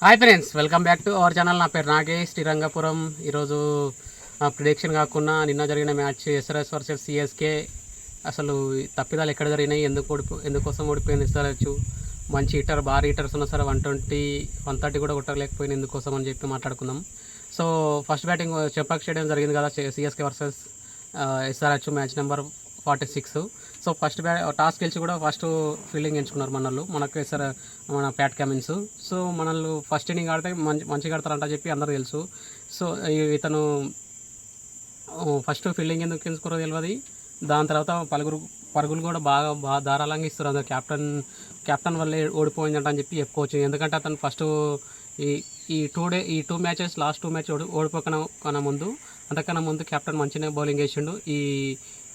Hi friends, welcome back to our channel. నా పేరు నాగేష్, శ్రీరంగపురం. ఈరోజు ప్రిడిక్షన్ కాకుండా నిన్న జరిగిన మ్యాచ్ ఎస్ఆర్ఎస్ వర్సెస్ సిఎస్కే. అసలు తప్పిదాలు ఎక్కడ జరిగినాయి, ఎందుకోసం ఓడిపోయింది ఎస్ఆర్హెచ్. మంచి హీటర్, భారీ హీటర్స్ ఉన్నా సరే 120 130 కూడా కొట్టలేకపోయింది ఎందుకోసం అని చెప్పి మాట్లాడుకుందాం. So first batting Chepauk stadium జరిగింది కదా, CSK versus SRH match number 46. So first toss గెలిచి కూడా ఫస్ట్ ఫీల్డింగ్ ఎంచుకున్నారు మనకు మన ప్యాట్ కమిన్స్. సో మనల్ని ఫస్ట్ ఇన్నింగ్ ఆడితే మంచిగా ఆడతారంట చెప్పి అందరూ తెలుసు. సో ఇతను ఫస్ట్ ఫీల్డింగ్ ఎందుకు ఎంచుకోరో తెలియదు. దాని తర్వాత పరుగులు కూడా బాగా ధారాళంగా ఇస్తారు. అందరు క్యాప్టెన్ వల్లే ఓడిపోయిందంట అని చెప్పి చెప్పుకోవచ్చు. ఎందుకంటే అతను ఫస్ట్ ఈ టూ మ్యాచెస్ లాస్ట్ 2 మ్యాచ్ ఓడిపోకన్నా ముందు, అంతకన్నా ముందు కెప్టెన్ మంచిగా బౌలింగ్ వేసిండు.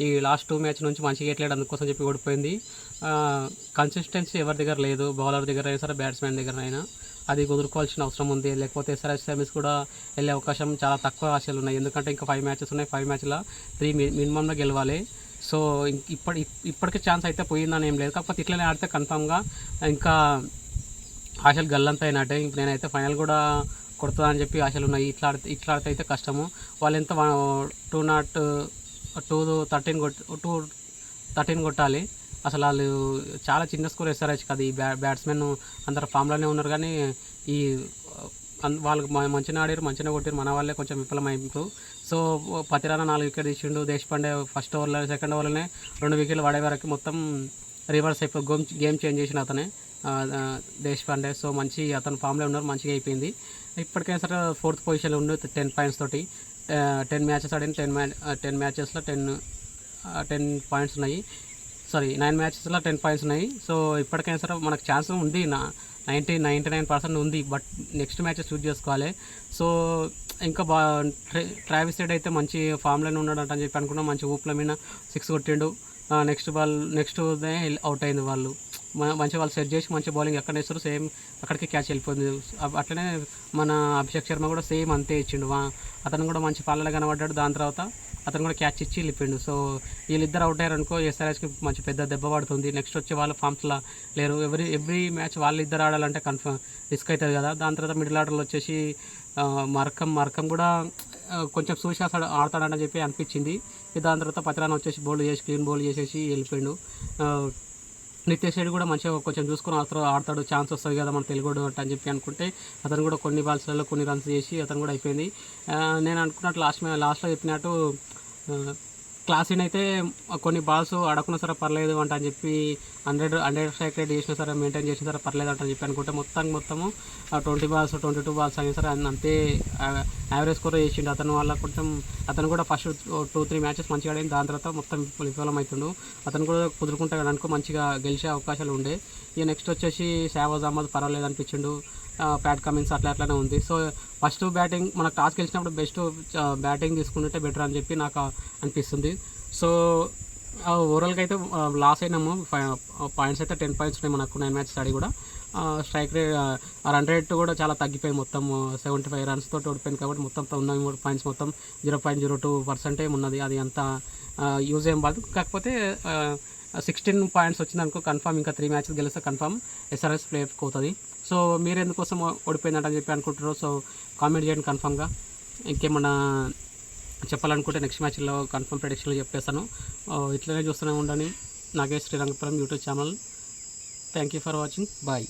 ఈ లాస్ట్ 2 మ్యాచ్ నుంచి మంచిగా వేయట్లేడు, అందుకోసం చెప్పి ఓడిపోయింది. కన్సిస్టెన్సీ ఎవరి దగ్గర లేదు, బౌలర్ దగ్గర అయినా సరే బ్యాట్స్మెన్ దగ్గర అయినా. అది కుదురుకోవాల్సిన అవసరం ఉంది. లేకపోతే ఎస్ఆర్హెచ్ సెమీస్ కూడా వెళ్ళే అవకాశం చాలా తక్కువ ఆశలు ఉన్నాయి. ఎందుకంటే ఇంకా 5 మ్యాచెస్ ఉన్నాయి. 5 మ్యాచ్లో 3 మినిమంలో గెలవాలి. సో ఇప్పటికే ఛాన్స్ అయితే పోయిందని ఏం లేదు. కాకపోతే ఇట్లనే ఆడితే కన్ఫామ్గా ఇంకా ఆశలు గల్లంత అయినట్టే. నేనైతే ఫైనల్ కూడా కొడుతుందని అని చెప్పి ఆశలు ఉన్నాయి. ఇట్లా ఆడితే అయితే కష్టము. వాళ్ళు ఎంత 213 కొట్టాలి. అసలు వాళ్ళు చాలా చిన్న స్కోర్ ఎస్ఆర్హెచ్ కదా. ఈ బ్యాట్స్మెన్ అందరు ఫామ్లోనే ఉన్నారు, కానీ వాళ్ళకి మంచిగా ఆడారు, మంచిగా కొట్టారు. మన వాళ్ళే కొంచెం విఫలమైంది. సో పతిరానా 4 వికెట్ తీసిండు. దేశపాండే ఫస్ట్ ఓవర్లో, సెకండ్ ఓవర్లోనే 2 వికెట్లు పడే వరకు మొత్తం రివర్స్ అయిపోయి గేమ్ చేంజ్ చేసిన అతనే దేశపాండే. సో అతను ఫామ్లో ఉన్నారు, మంచిగా అయిపోయింది. ఇప్పటికైనా సరే 4th పొజిషన్లో ఉండు 10 పాయింట్స్ తోటి. 10 మ్యాచెస్ ఆడిన 10 మ్యాచెస్లో 10 పాయింట్స్ ఉన్నాయి. 9 మ్యాచెస్లో 10 పాయింట్స్ ఉన్నాయి. సో ఇప్పటికైనా సరే మనకు ఛాన్స్ ఉంది, 99% ఉంది. బట్ నెక్స్ట్ మ్యాచెస్ చూస్ చేసుకోవాలి. సో ఇంకా ట్రావిస్ హెడ్ అయితే మంచి ఫామ్లోనే ఉన్నాడంట అని చెప్పి అనుకున్నాం. మంచి ఊపుల మీద 6 కొట్టిండు. నెక్స్ట్ డే అవుట్ అయింది. వాళ్ళు సెట్ చేసి మంచి బౌలింగ్ ఎక్కడ వేస్తారు సేమ్ అక్కడికి క్యాచ్ వెళ్ళిపోయింది. అట్లనే మన అభిషేక్ శర్మ కూడా సేమ్ అంతే ఇచ్చిండు. అతను కూడా మంచి పాలలో కనబడ్డాడు. దాని తర్వాత అతను కూడా క్యాచ్ ఇచ్చి వెళ్ళిపోయిండు. సో వీళ్ళిద్దరు అవుట్ అయ్యారు అనుకో, ఎస్ఆర్హెచ్కి మంచి పెద్ద దెబ్బ పడుతుంది. నెక్స్ట్ వచ్చే వాళ్ళు ఫామ్స్లో లేరు. ఎవ్రీ మ్యాచ్ వాళ్ళిద్దరు ఆడాలంటే రిస్క్ అవుతుంది కదా. దాని తర్వాత మిడిల్ ఆర్డర్లో వచ్చేసి మరకం కూడా కొంచెం చూసి ఆడతాడని చెప్పి అనిపించింది. దాని తర్వాత పతిరానా వచ్చేసి క్లీన్ బౌల్ చేసేసి వెళ్ళిపోయిండు. నితేష్ రెడ్డి కూడా మంచిగా కొంచెం చూసుకొని ఆడతాడు, ఛాన్స్ వస్తుంది కదా మన తెలుగుడు అని చెప్పి అనుకుంటే అతను కూడా కొన్ని బాల్స్లలో కొన్ని రన్స్ చేసి అతను కూడా అయిపోయింది. నేను అనుకున్నట్టు లాస్ట్లో చెప్పినట్టు క్లాసిన్ అయితే కొన్ని బాల్స్ ఆడకున్నా సరే పర్లేదు అని చెప్పి 100 స్ట్రైక్ రేట్ చేసినా సరే మెయింటైన్ చేసినా సరే పర్లేదు అని చెప్పి అనుకుంటే మొత్తము 20 బాల్స్ 22 బాల్స్ అయినా సరే అంతే యావరేజ్ స్కోర్ చేసిండు. అతను కూడా ఫస్ట్ 2-3 మ్యాచెస్ మంచిగా ఆడింది. దాని తర్వాత మొత్తం విఫలం అవుతుండు. అతను కూడా కుదురుకుంటే అనుకో మంచిగా గెలిచే అవకాశాలు ఉండే. ఇక నెక్స్ట్ వచ్చేసి షాబాజ్ అహ్మద్ పర్వాలేదు అనిపించిండు. ప్యాట్ కమిన్స్ అట్లానే ఉంది. సో ఫస్ట్ బ్యాటింగ్ మనకు టాస్ గెలిచినప్పుడు బెస్ట్ బ్యాటింగ్ తీసుకుంటే బెటర్ అని చెప్పి నాకు అనిపిస్తుంది. సో ఓవరాల్గా అయితే లాస్ అయినాము. పాయింట్స్ అయితే 10 పాయింట్స్ ఉన్నాయి మనకు 9 మ్యాచెస్ ఆడి కూడా. స్ట్రైక్ రేట్ రన్ రేట్ కూడా చాలా తగ్గిపోయింది. మొత్తం 75 రన్స్ తోటి ఓడిపోయింది. కాబట్టి మొత్తం 93 పాయింట్స్, మొత్తం 0.02% ఉన్నది. అది అంత యూజ్ ఏం కాదు. కాకపోతే 16 పాయింట్స్ వచ్చింది అనుకో కన్ఫామ్. ఇంకా 3 మ్యాచెస్ గెలిస్తే కన్ఫామ్ ఎస్ఆర్హెచ్ ప్లే ఆఫ్కి అవుతుంది. సో మీరు ఎందుకోసం ఓడిపోయిందంట అని చెప్పి అనుకుంటారో సో కామెంట్ చేయండి కన్ఫామ్గా. ఇంకేమన్నా చెప్పాలనుకుంటే నెక్స్ట్ మ్యాచ్లో కన్ఫర్మ్ ప్రెడిక్షన్లో చెప్పేస్తాను. ఇట్లనే చూస్తూనే ఉండండి Nagesh Srirangapuram YouTube channel. Thank you for watching. Bye.